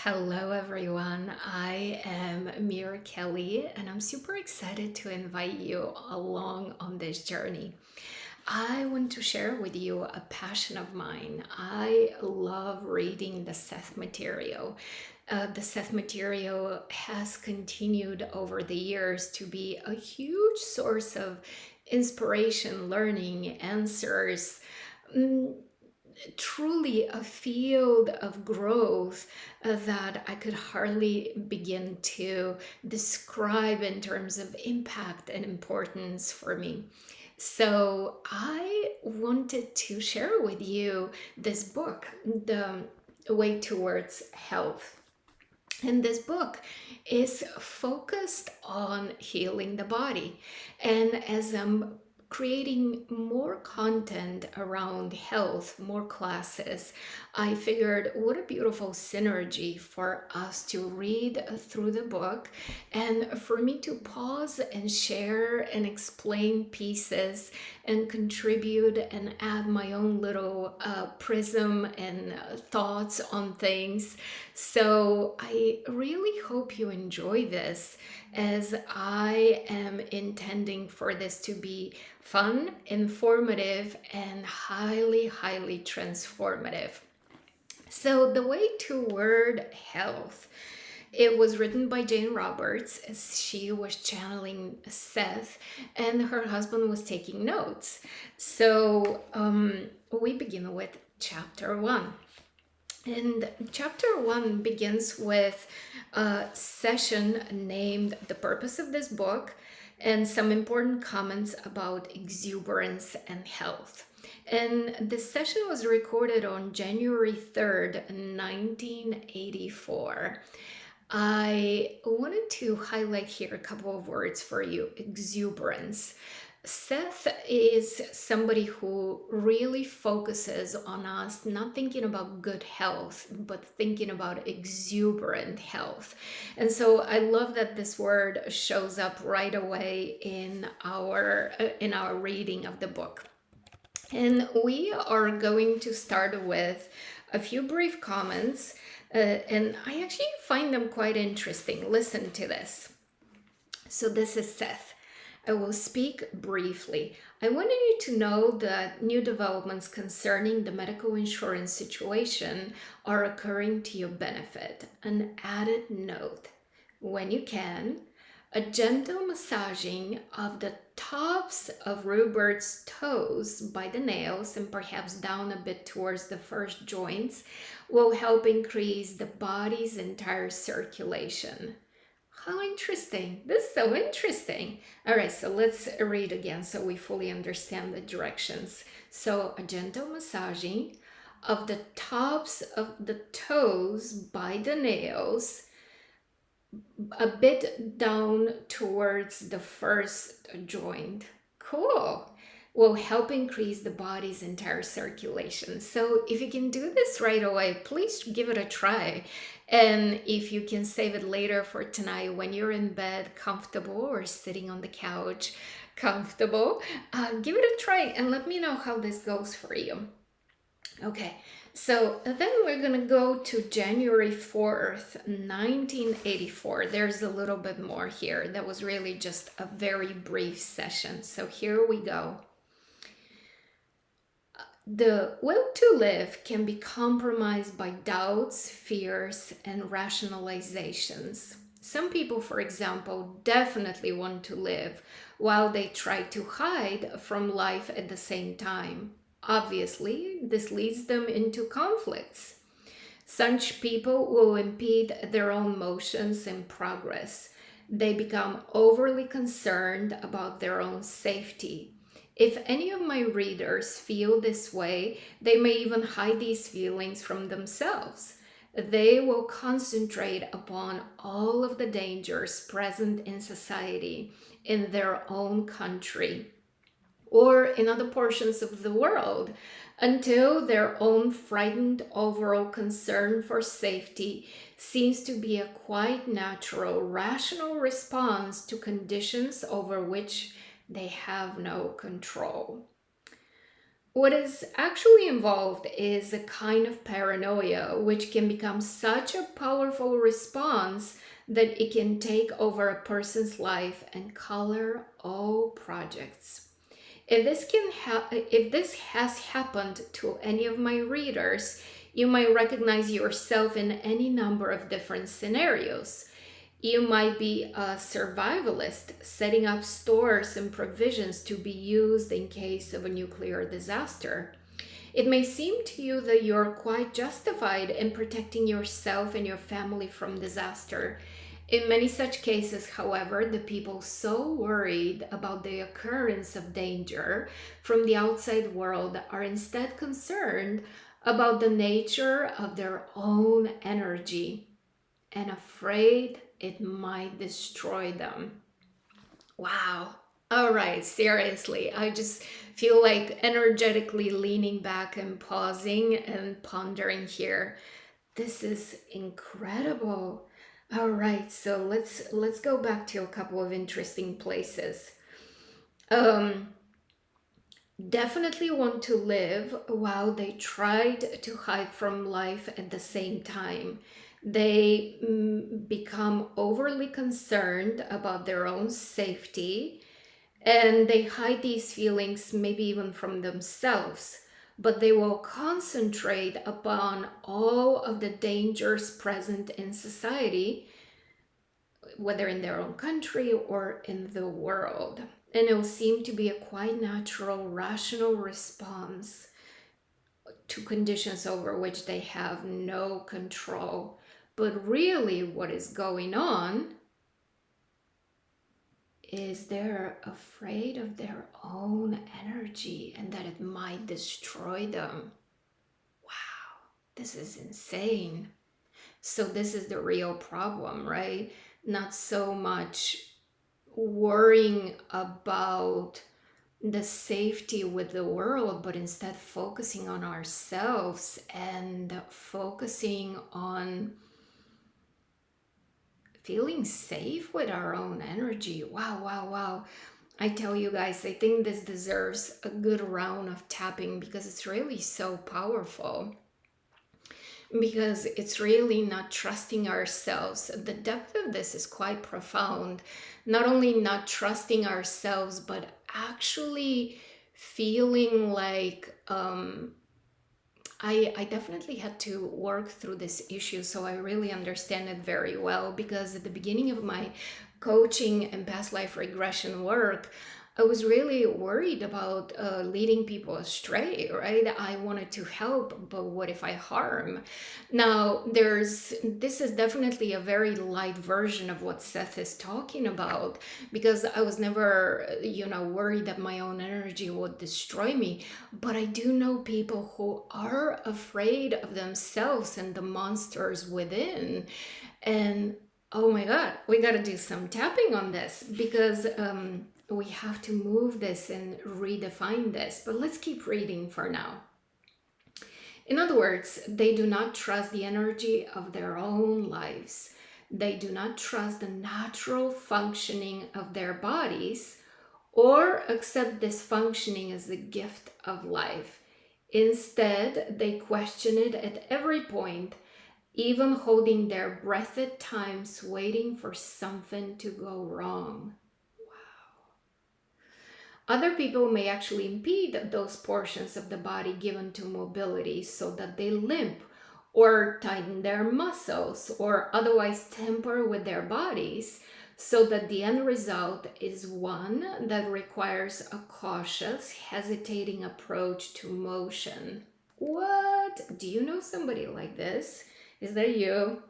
Hello, everyone. I am Mira Kelly, and I'm super excited to invite you along on this journey. I want to share with you a passion of mine. I love reading the Seth Material. The Seth Material has continued over the years to be a huge source of inspiration, learning, answers. mm, Truly a field of growth that I could hardly begin to describe in terms of impact and importance for me. So, I wanted to share with you this book, The Way Towards Health. And this book is focused on healing the body. And as I'm creating more content around health, more classes, I figured what a beautiful synergy for us to read through the book and for me to pause and share and explain pieces and contribute and add my own little prism and thoughts on things. So I really hope you enjoy this, as I am intending for this to be fun, informative, and highly, highly transformative. So, The Way Toward Health. It was written by Jane Roberts as she was channeling Seth, and her husband was taking notes. So, we begin with chapter one. And chapter one begins with a session named The Purpose of This Book and some important comments about exuberance and health. And this session was recorded on January 3rd, 1984. I wanted to highlight here a couple of words for you. Exuberance. Seth is somebody who really focuses on us not thinking about good health, but thinking about exuberant health. And so I love that this word shows up right away in our reading of the book. And we are going to start with a few brief comments, and I actually find them quite interesting. Listen to this. So, this is Seth. I will speak briefly. I wanted you to know that new developments concerning the medical insurance situation are occurring to your benefit. An added note: when you can, a gentle massaging of the tops of Rupert's toes by the nails and perhaps down a bit towards the first joints will help increase the body's entire circulation. How interesting. This is so interesting. All right, so let's read again so we fully understand the directions. So, a gentle massaging of the tops of the toes by the nails, a bit down towards the first joint. Cool. Will help increase the body's entire circulation. So if you can do this right away, please give it a try. And if you can save it later for tonight when you're in bed, comfortable, or sitting on the couch, comfortable, give it a try and let me know how this goes for you. Okay, so then we're gonna go to January 4th, 1984. There's a little bit more here. That was really just a very brief session. So here we go. The will to live can be compromised by doubts, fears, and rationalizations. Some people, for example, definitely want to live while they try to hide from life at the same time. Obviously, this leads them into conflicts. Such people will impede their own motions and progress. They become overly concerned about their own safety. If any of my readers feel this way, they may even hide these feelings from themselves. They will concentrate upon all of the dangers present in society, in their own country, or in other portions of the world, until their own frightened overall concern for safety seems to be a quite natural, rational response to conditions over which they have no control. What is actually involved is a kind of paranoia, which can become such a powerful response that it can take over a person's life and color all projects. If this has happened to any of my readers, you might recognize yourself in any number of different scenarios. You might be a survivalist, setting up stores and provisions to be used in case of a nuclear disaster. It may seem to you that you're quite justified in protecting yourself and your family from disaster. In many such cases, however, the people so worried about the occurrence of danger from the outside world are instead concerned about the nature of their own energy and afraid it might destroy them. Wow. All right, seriously. I just feel like energetically leaning back and pausing and pondering here. This is incredible. All right, so let's go back to a couple of interesting places. Um Definitely want to live while they tried to hide from life at the same time. They become overly concerned about their own safety, and they hide these feelings, maybe even from themselves, but they will concentrate upon all of the dangers present in society, whether in their own country or in the world. And it will seem to be a quite natural, rational response to conditions over which they have no control. But really, what is going on is they're afraid of their own energy and that it might destroy them. Wow, this is insane. So, this is the real problem, right? Not so much worrying about the safety with the world, but instead focusing on ourselves and focusing on feeling safe with our own energy. Wow, wow, wow. I tell you guys, I think this deserves a good round of tapping because it's really so powerful. Because it's really not trusting ourselves. The depth of this is quite profound. Not only not trusting ourselves, but actually feeling like I definitely had to work through this issue, so I really understand it very well. Because at the beginning of my coaching and past life regression work, I was really worried about leading people astray, right? I wanted to help, but what if I harm? Now, this is definitely a very light version of what Seth is talking about, because I was never, worried that my own energy would destroy me. But I do know people who are afraid of themselves and the monsters within. And oh my God, we got to do some tapping on this because we have to move this and redefine this. But let's keep reading for now. In other words, they do not trust the energy of their own lives. They do not trust the natural functioning of their bodies or accept this functioning as the gift of life. Instead, they question it at every point, even holding their breath at times, waiting for something to go wrong. Other people may actually impede those portions of the body given to mobility so that they limp or tighten their muscles or otherwise tamper with their bodies, so that the end result is one that requires a cautious, hesitating approach to motion. What? Do you know somebody like this? Is that you?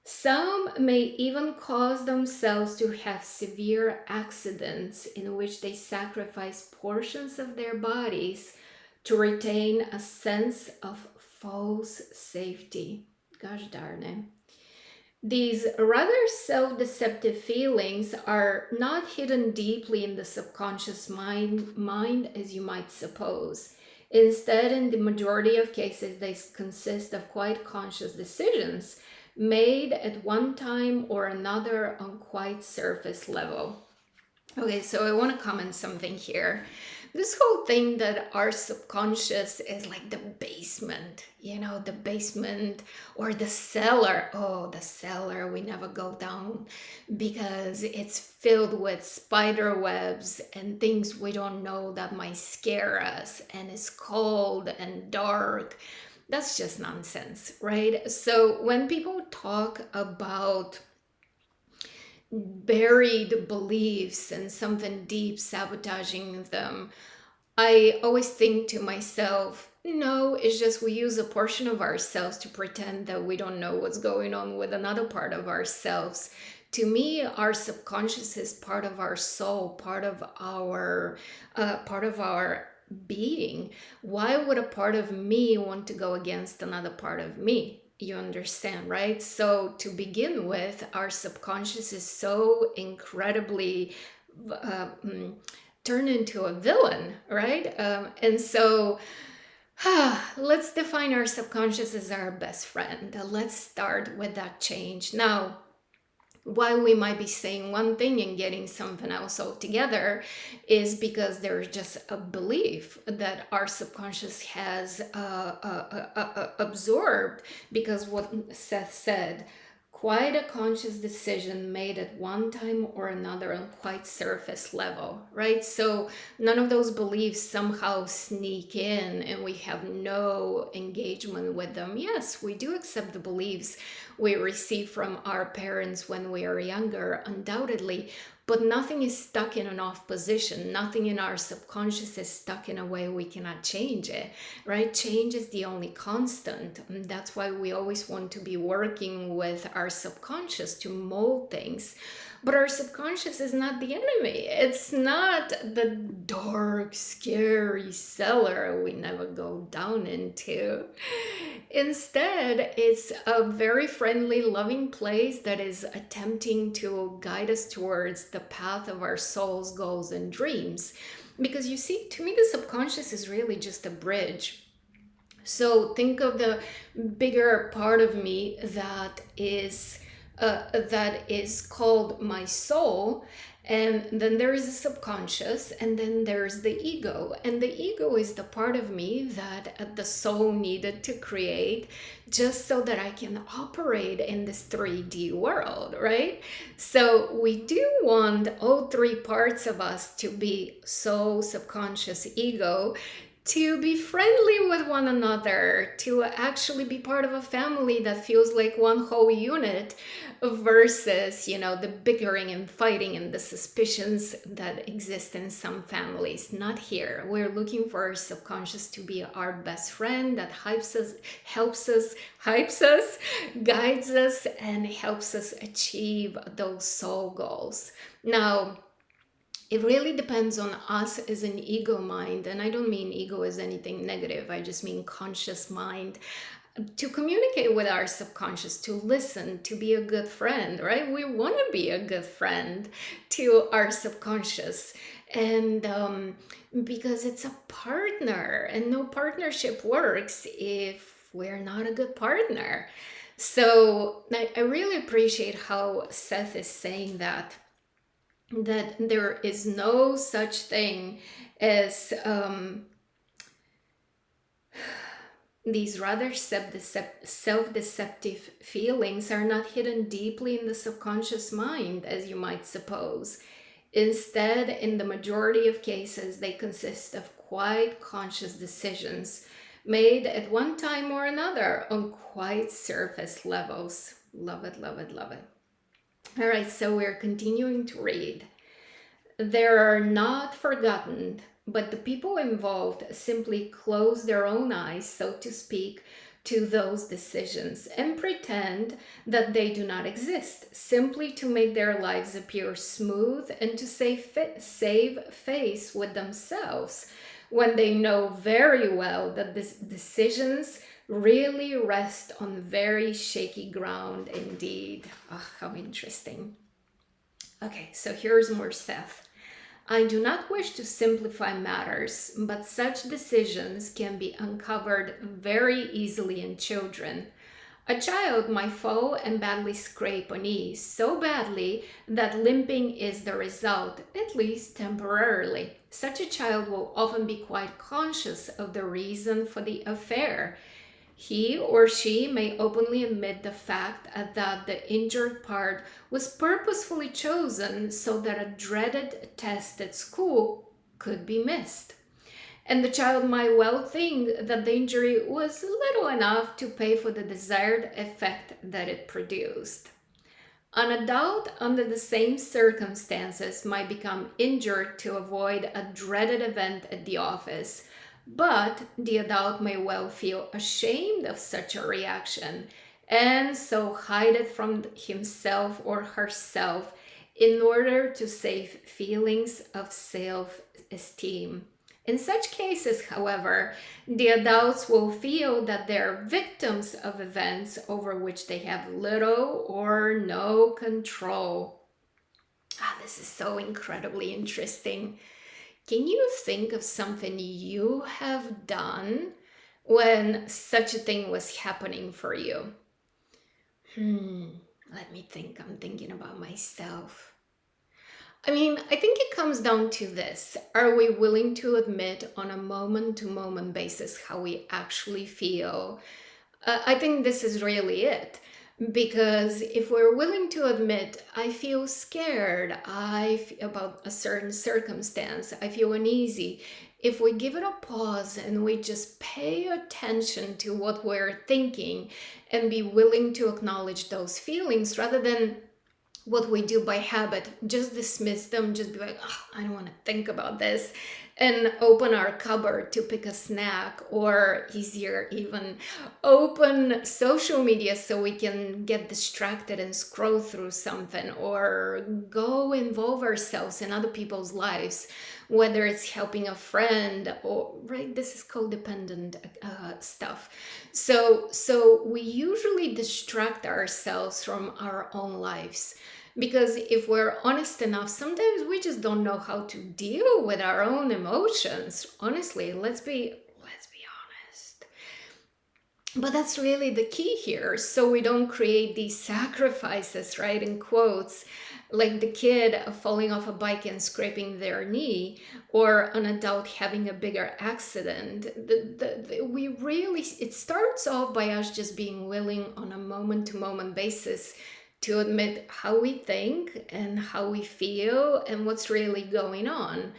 Some may even cause themselves to have severe accidents in which they sacrifice portions of their bodies to retain a sense of false safety. Gosh darn it. These rather self deceptive feelings are not hidden deeply in the subconscious mind as you might suppose. Instead, in the majority of cases, they consist of quite conscious decisions made at one time or another on quite surface level. Okay, so I want to comment something here This whole thing that our subconscious is like the basement, the basement or the cellar. Oh, the cellar, we never go down because it's filled with spider webs and things we don't know that might scare us, and it's cold and dark. That's just nonsense, right? So when people talk about buried beliefs and something deep sabotaging them, I always think to myself, no, it's just we use a portion of ourselves to pretend that we don't know what's going on with another part of ourselves. To me, our subconscious is part of our soul, part of our being. Why would a part of me want to go against another part of me? You understand, right? So to begin with, our subconscious is so incredibly uh, mm, turned into a villain, right? And so let's define our subconscious as our best friend. Let's start with that change. Now, why we might be saying one thing and getting something else altogether is because there's just a belief that our subconscious has absorbed, because what Seth said, quite a conscious decision made at one time or another on quite surface level, right? So none of those beliefs somehow sneak in and we have no engagement with them. Yes, we do accept the beliefs we receive from our parents when we are younger, undoubtedly, but nothing is stuck in an off position. Nothing in our subconscious is stuck in a way we cannot change it, right? Change is the only constant. And that's why we always want to be working with our subconscious to mold things. But our subconscious is not the enemy. It's not the dark, scary cellar we never go down into. Instead, it's a very friendly, loving place that is attempting to guide us towards the path of our soul's goals and dreams. Because you see, to me, the subconscious is really just a bridge. So think of the bigger part of me that is called my soul, and then there is the subconscious, and then there's the ego. And the ego is the part of me that the soul needed to create just so that I can operate in this 3D world, right? So we do want all three parts of us to be soul, subconscious, ego, to be friendly with one another, to actually be part of a family that feels like one whole unit, versus, the bickering and fighting and the suspicions that exist in some families. Not here. We're looking for our subconscious to be our best friend that hypes us, helps us, hypes us, guides us, and helps us achieve those soul goals. Now, it really depends on us as an ego mind. And I don't mean ego as anything negative, I just mean conscious mind. To communicate with our subconscious, to listen, to be a good friend, right? We want to be a good friend to our subconscious. And because it's a partner, and no partnership works if we're not a good partner. So I really appreciate how Seth is saying that there is no such thing as these rather self-deceptive feelings are not hidden deeply in the subconscious mind, as you might suppose. Instead, in the majority of cases, they consist of quite conscious decisions made at one time or another on quite surface levels. Love it, love it, love it. All right, so we're continuing to read. They are not forgotten, but the people involved simply close their own eyes, so to speak, to those decisions and pretend that they do not exist, simply to make their lives appear smooth and to save face with themselves, when they know very well that these decisions really rest on very shaky ground indeed. Oh, how interesting. Okay, so here's more Seth. I do not wish to simplify matters, but such decisions can be uncovered very easily in children. A child might fall and badly scrape a knee, so badly that limping is the result, at least temporarily. Such a child will often be quite conscious of the reason for the affair. He or she may openly admit the fact that the injured part was purposefully chosen so that a dreaded test at school could be missed. And the child might well think that the injury was little enough to pay for the desired effect that it produced. An adult under the same circumstances might become injured to avoid a dreaded event at the office, but the adult may well feel ashamed of such a reaction and so hide it from himself or herself in order to save feelings of self esteem. In such cases, however, the adults will feel that they're victims of events over which they have little or no control. This is so incredibly interesting. Can you think of something you have done when such a thing was happening for you? Let me think. I'm thinking about myself. I think it comes down to this. Are we willing to admit on a moment to moment basis how we actually feel? I think this is really it. Because if we're willing to admit, I feel scared, about a certain circumstance, I feel uneasy. If we give it a pause and we just pay attention to what we're thinking and be willing to acknowledge those feelings rather than what we do by habit, just dismiss them, just be like, oh, I don't want to think about this, and open our cupboard to pick a snack, or easier, even open social media so we can get distracted and scroll through something, or go involve ourselves in other people's lives, whether it's helping a friend or, right, this is codependent stuff. So we usually distract ourselves from our own lives. Because if we're honest enough, sometimes we just don't know how to deal with our own emotions. Honestly, let's be honest. But that's really the key here. So we don't create these sacrifices, right? In quotes, like the kid falling off a bike and scraping their knee, or an adult having a bigger accident. It starts off by us just being willing on a moment to moment basis to admit how we think and how we feel and what's really going on.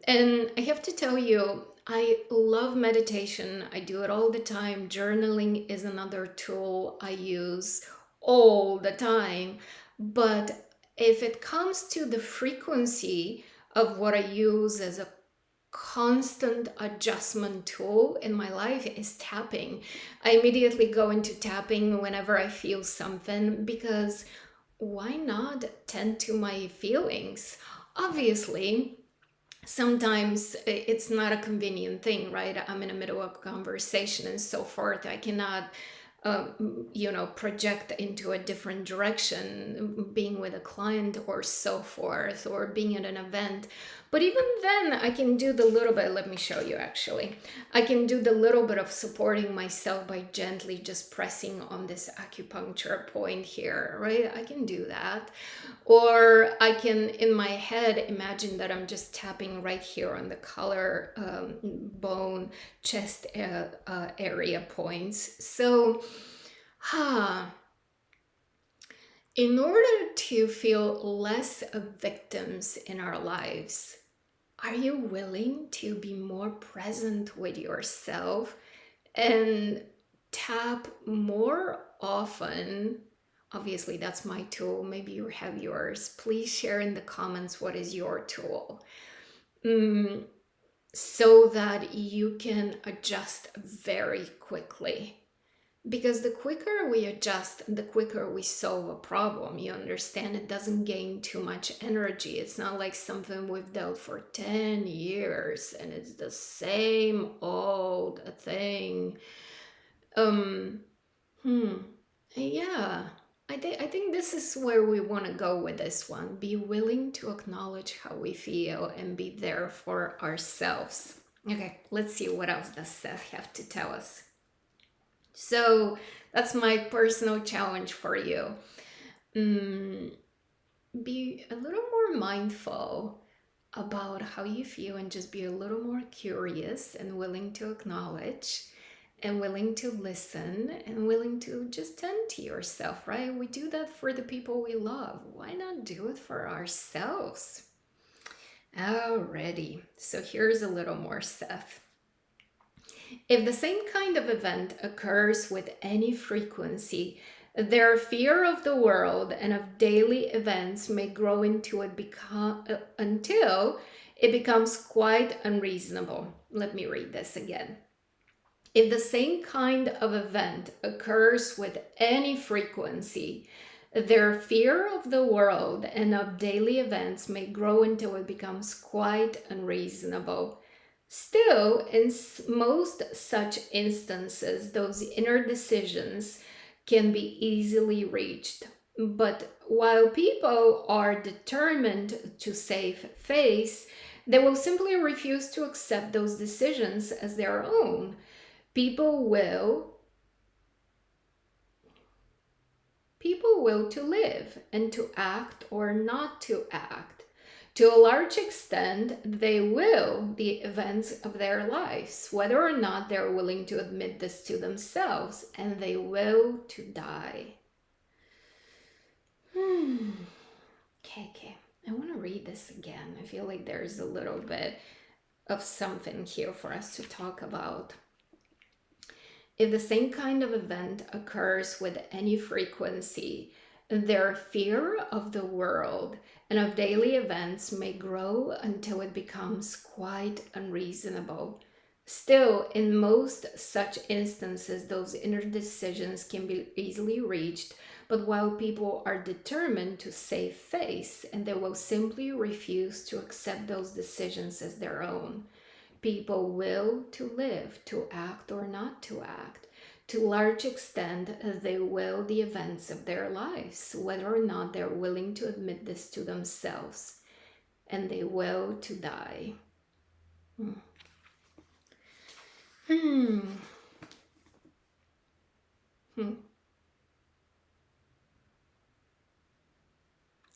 And I have to tell you, I love meditation. I do it all the time. Journaling is another tool I use all the time. But if it comes to the frequency of what I use as a constant adjustment tool in my life is tapping. I immediately go into tapping whenever I feel something, because why not tend to my feelings? Obviously, sometimes it's not a convenient thing, right? I'm in the middle of a conversation and so forth. I cannot project into a different direction, being with a client or so forth, or being at an event. But even then, I can do the little bit. Let me show you actually. I can do the little bit of supporting myself by gently just pressing on this acupuncture point here, right? I can do that. Or I can, in my head, imagine that I'm just tapping right here on the collar bone, chest area points. So, in order to feel less victims in our lives, are you willing to be more present with yourself and tap more often? Obviously, that's my tool. Maybe you have yours. Please share in the comments what is your tool, so that you can adjust very quickly. Because the quicker we adjust, the quicker we solve a problem. You understand, it doesn't gain too much energy. It's not like something we've dealt for 10 years and it's the same old thing. Yeah, I think this is where we want to go with this one. Be willing to acknowledge how we feel and be there for ourselves. Okay, let's see what else does Seth have to tell us. So that's my personal challenge for you. Mm, be a little more mindful about how you feel and just be a little more curious and willing to acknowledge and willing to listen and willing to just tend to yourself, right? We do that for the people we love. Why not do it for ourselves? Alrighty, so here's a little more stuff. If the same kind of event occurs with any frequency, their fear of the world and of daily events may grow into it until it becomes quite unreasonable. Let me read this again. If the same kind of event occurs with any frequency, their fear of the world and of daily events may grow until it becomes quite unreasonable. Still, in most such instances, those inner decisions can be easily reached. But while people are determined to save face, they will simply refuse to accept those decisions as their own. People will people will to live and to act or not to act. To a large extent, they will the events of their lives, whether or not they're willing to admit this to themselves, and they will to die. Okay. I want to read this again. I feel like there's a little bit of something here for us to talk about. If the same kind of event occurs with any frequency, their fear of the world and of daily events may grow until it becomes quite unreasonable. Still, in most such instances, those inner decisions can be easily reached, but while people are determined to save face, and they will simply refuse to accept those decisions as their own. People will to live, to act or not to act. To large extent, they will the events of their lives, whether or not they're willing to admit this to themselves, and they will to die. Hmm.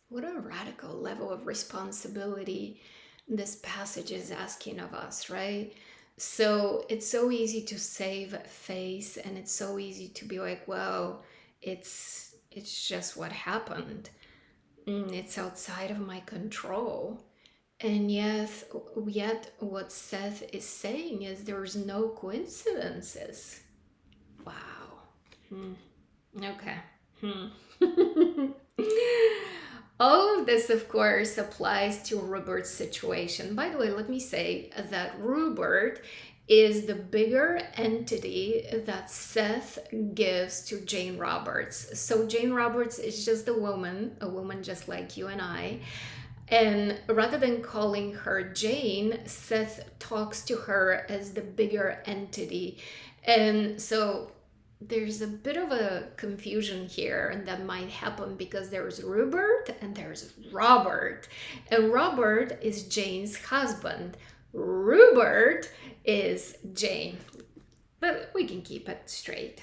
What a radical level of responsibility this passage is asking of us, right? So it's so easy to save face, and it's so easy to be like, well, it's just what happened. It's outside of my control. And yet what Seth is saying is there's no coincidences. Wow. Okay. All of this, of course, applies to Rupert's situation. By the way, let me say that Rupert is the bigger entity that Seth gives to Jane Roberts. So Jane Roberts is just a woman just like you and I. And rather than calling her Jane, Seth talks to her as the bigger entity. And so there's a bit of a confusion here, and that might happen because there's Rupert and there's Robert. And Robert is Jane's husband. Rupert is Jane. But we can keep it straight.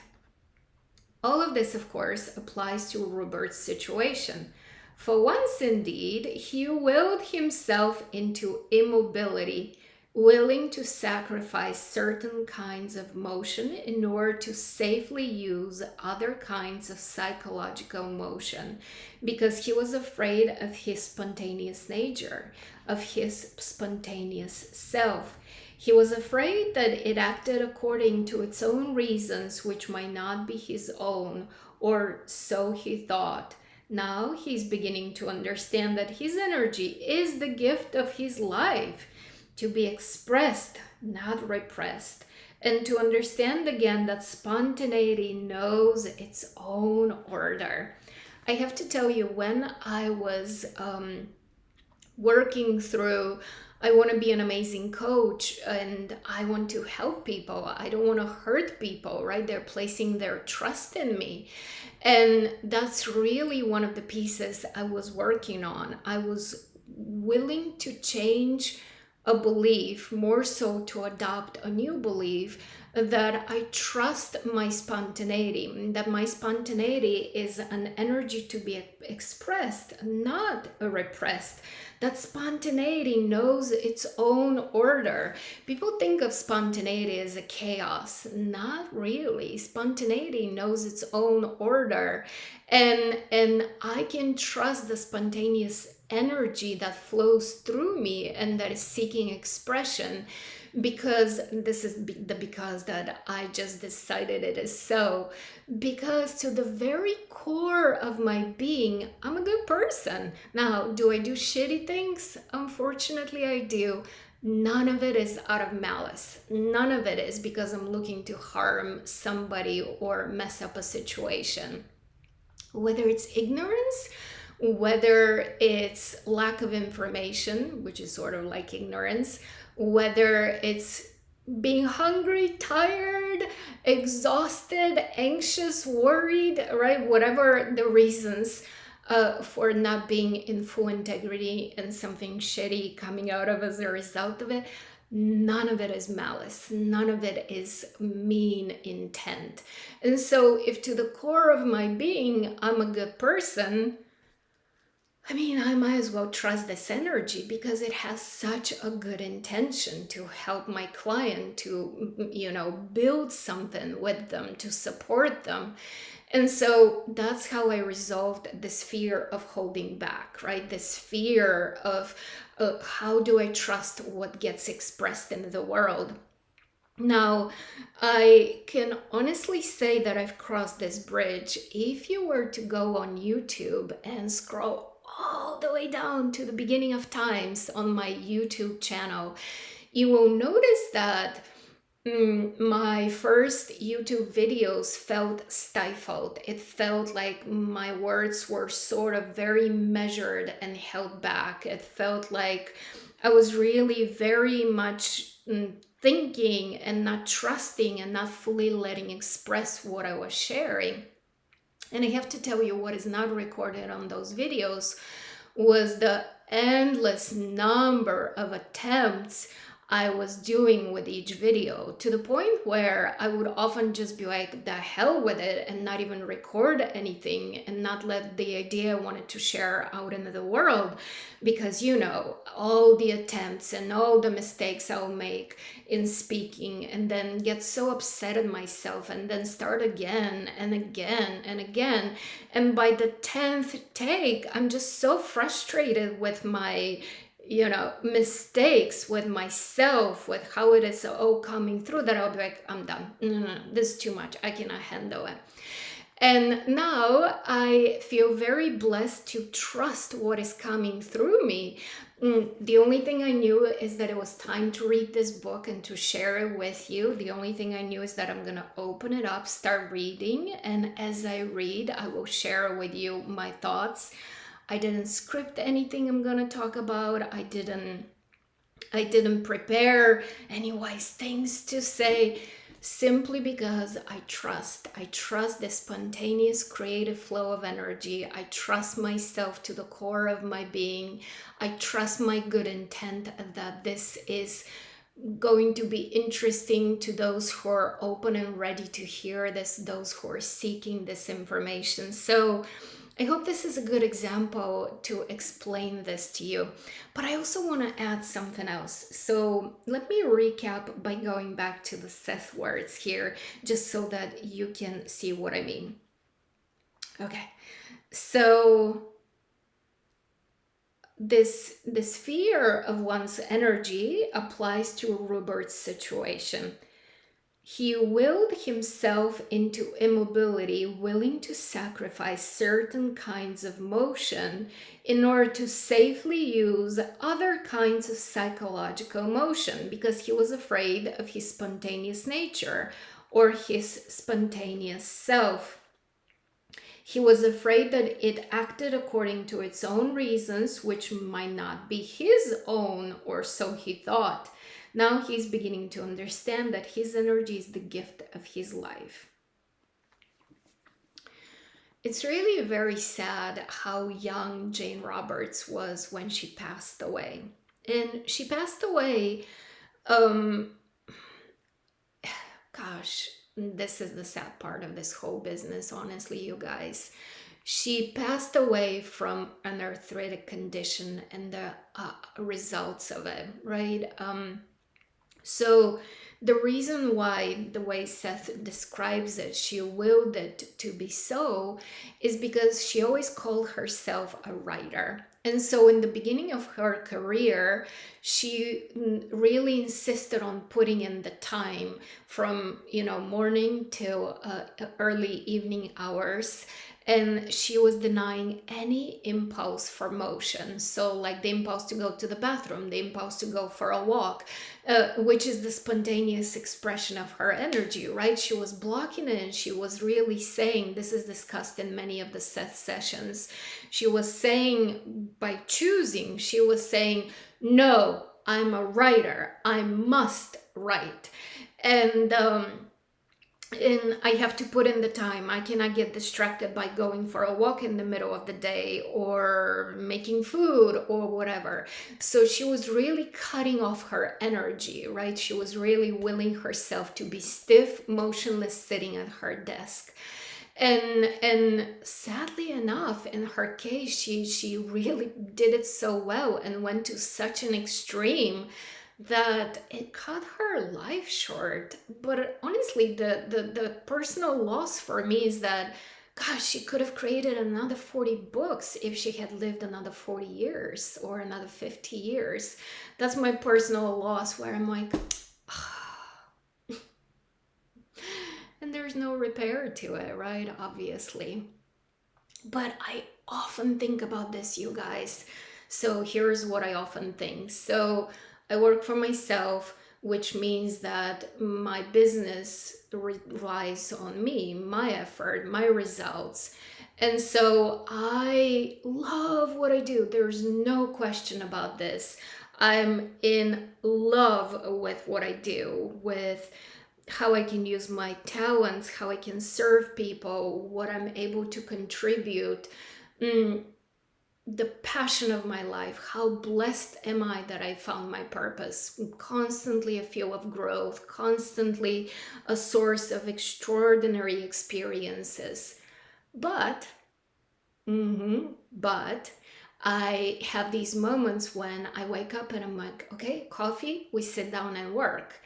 All of this, of course, applies to Rupert's situation. For once, indeed, he willed himself into immobility, willing to sacrifice certain kinds of motion in order to safely use other kinds of psychological motion, because he was afraid of his spontaneous nature, of his spontaneous self. He was afraid that it acted according to its own reasons, which might not be his own, or so he thought. Now he's beginning to understand that his energy is the gift of his life, to be expressed, not repressed, and to understand again that spontaneity knows its own order. I have to tell you, when I was working through, I want to be an amazing coach and I want to help people. I don't want to hurt people, right? They're placing their trust in me. And that's really one of the pieces I was working on. I was willing to change a belief, more so to adopt a new belief that I trust my spontaneity, that my spontaneity is an energy to be expressed, not repressed. That spontaneity knows its own order. People think of spontaneity as a chaos. Not really. Spontaneity knows its own order. And I can trust the spontaneous energy that flows through me and that is seeking expression, because this is the because that I just decided it is so. Because to the very core of my being, I'm a good person. Now, do I do shitty things? Unfortunately, I do. None of it is out of malice. None of it is because I'm looking to harm somebody or mess up a situation. Whether it's ignorance, whether it's lack of information, which is sort of like ignorance, whether it's being hungry, tired, exhausted, anxious, worried, right? Whatever the reasons for not being in full integrity and something shitty coming out of as a result of it, none of it is malice. None of it is mean intent. And so, if to the core of my being, I'm a good person, I mean, I might as well trust this energy because it has such a good intention to help my client, to, build something with them, to support them. And so that's how I resolved this fear of holding back, right? This fear of how do I trust what gets expressed in the world? Now, I can honestly say that I've crossed this bridge. If you were to go on YouTube and scroll all the way down to the beginning of times on my YouTube channel, you will notice that my first YouTube videos felt stifled. It felt like my words were sort of very measured and held back. It felt like I was really very much thinking and not trusting and not fully letting express what I was sharing. And I have to tell you, what is not recorded on those videos was the endless number of attempts I was doing with each video, to the point where I would often just be like, the hell with it, and not even record anything and not let the idea I wanted to share out into the world. Because, all the attempts and all the mistakes I'll make in speaking, and then get so upset at myself, and then start again and again and again. And by the 10th take, I'm just so frustrated with my mistakes, with myself, with how it is all coming through, that I'll be like, I'm done. No, this is too much. I cannot handle it. And now I feel very blessed to trust what is coming through me. The only thing I knew is that it was time to read this book and to share it with you. The only thing I knew is that I'm going to open it up, start reading, and as I read, I will share with you my thoughts. I didn't script anything I'm going to talk about. I didn't prepare any wise things to say, simply because I trust. I trust the spontaneous creative flow of energy. I trust myself to the core of my being. I trust my good intent that this is going to be interesting to those who are open and ready to hear this, those who are seeking this information. So I hope this is a good example to explain this to you. But I also want to add something else. So let me recap by going back to the Seth words here, just so that you can see what I mean. Okay, so this fear of one's energy applies to Rupert's situation. He willed himself into immobility, willing to sacrifice certain kinds of motion in order to safely use other kinds of psychological motion, because he was afraid of his spontaneous nature or his spontaneous self. He was afraid that it acted according to its own reasons, which might not be his own, or so he thought. Now he's beginning to understand that his energy is the gift of his life. It's really very sad how young Jane Roberts was when she passed away. And she passed away, gosh, this is the sad part of this whole business, honestly, you guys. She passed away from an arthritic condition and the results of it, right? So the reason why, the way Seth describes it, she willed it to be so, is because she always called herself a writer. And so in the beginning of her career, she really insisted on putting in the time from, morning till early evening hours. And she was denying any impulse for motion. So, like the impulse to go to the bathroom, the impulse to go for a walk, which is the spontaneous expression of her energy, right? She was blocking it, and she was really saying, this is discussed in many of the Seth sessions. She was saying, by choosing, she was saying, no, I'm a writer. I must write. And I have to put in the time. I cannot get distracted by going for a walk in the middle of the day or making food or whatever. So she was really cutting off her energy, right? She was really willing herself to be stiff, motionless, sitting at her desk. And sadly enough, in her case, she really did it so well and went to such an extreme that it cut her life short. But honestly, the personal loss for me is that, gosh, she could have created another 40 books if she had lived another 40 years or another 50 years. That's my personal loss, where I'm like, and there's no repair to it, right? Obviously. But I often think about this, you guys. So here's what I often think. So I work for myself, which means that my business relies on me, my effort, my results. And so I love what I do. There's no question about this. I'm in love with what I do, with how I can use my talents, how I can serve people, what I'm able to contribute, the passion of my life. How blessed am I that I found my purpose? Constantly a feel of growth, constantly a source of extraordinary experiences. But, but I have these moments when I wake up and I'm like, okay, coffee, we sit down and work.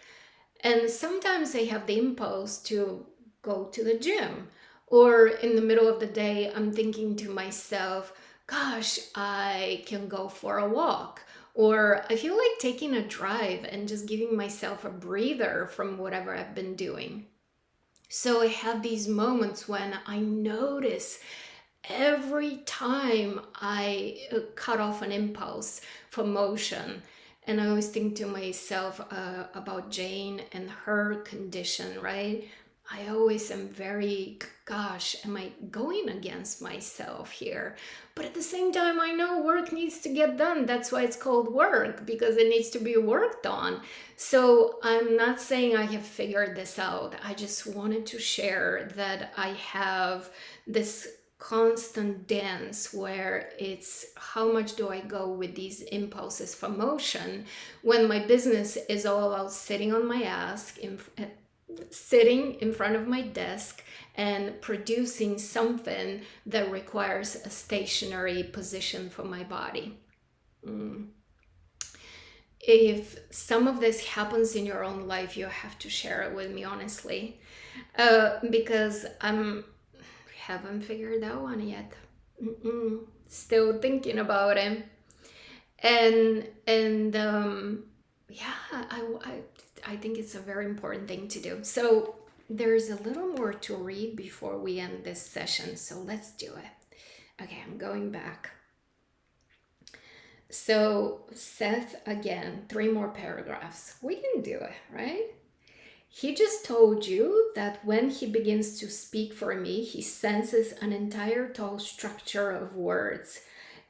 And sometimes I have the impulse to go to the gym. Or in the middle of the day, I'm thinking to myself, gosh, I can go for a walk. Or I feel like taking a drive and just giving myself a breather from whatever I've been doing. So I have these moments when I notice every time I cut off an impulse for motion. And I always think to myself about Jane and her condition, right? I always am very, gosh, am I going against myself here? But at the same time, I know work needs to get done. That's why it's called work, because it needs to be worked on. So I'm not saying I have figured this out. I just wanted to share that I have this constant dance where it's how much do I go with these impulses for motion when my business is all about sitting on my ass, sitting in front of my desk and producing something that requires a stationary position for my body. If some of this happens in your own life, you have to share it with me, honestly, because I haven't figured that one yet. Still thinking about it, and yeah, I think it's a very important thing to do. So there's a little more to read before we end this session, so let's do it. Okay, I'm going back. So Seth, again, 3 more paragraphs. We can do it, right? He just told you that when he begins to speak for me, he senses an entire tall structure of words,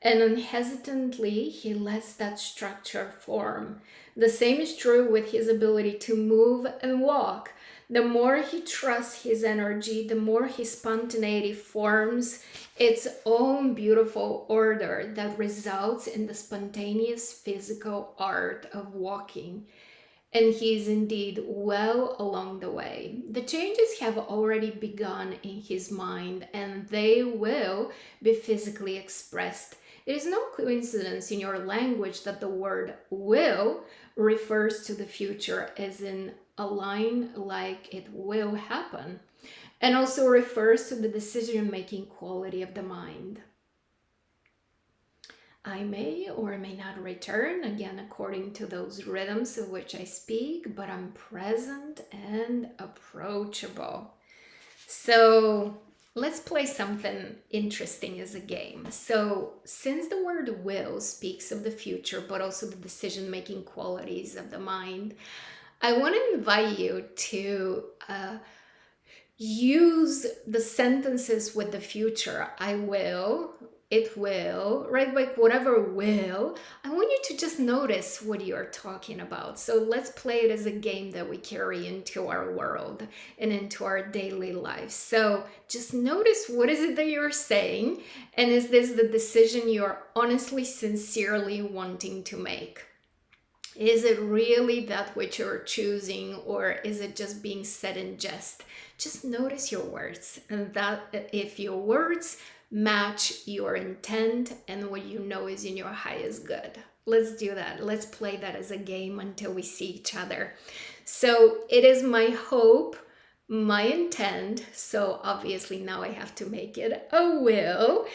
and unhesitantly he lets that structure form. The same is true with his ability to move and walk. The more he trusts his energy, the more his spontaneity forms its own beautiful order that results in the spontaneous physical art of walking. and he is indeed well along the way. The changes have already begun in his mind, and they will be physically expressed. It is no coincidence in your language that the word will refers to the future as in a line like it will happen, and also refers to the decision making quality of the mind. I may or may not return, again, according to those rhythms of which I speak, but I'm present and approachable. So let's play something interesting as a game. So, since the word will speaks of the future, but also the decision making qualities of the mind, I want to invite you to use the sentences with the future. I will, it will, right? Like whatever will. I want you to just notice what you're talking about. So let's play it as a game that we carry into our world and into our daily life. So just notice, what is it that you're saying? And is this the decision you're honestly, sincerely wanting to make? Is it really that which you're choosing, or is it just being said in jest? Just notice your words, and that if your words match your intent and what you know is in your highest good. Let's do that. Let's play that as a game until we see each other. So it is my hope, my intent, so obviously now I have to make it a will,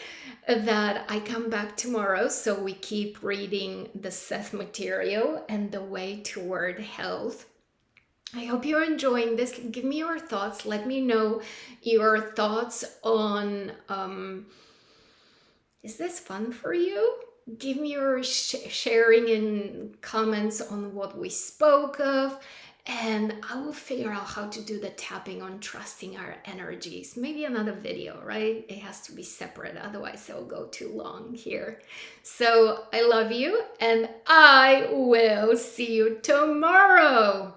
that I come back tomorrow so we keep reading the Seth Material and the way toward health. I hope you're enjoying this. Give me your thoughts. Let me know your thoughts on is this fun for you? Give me your sharing and comments on what we spoke of, and I will figure out how to do the tapping on trusting our energies. Maybe another video, right? It has to be separate, otherwise it'll go too long here. So I love you, and I will see you tomorrow.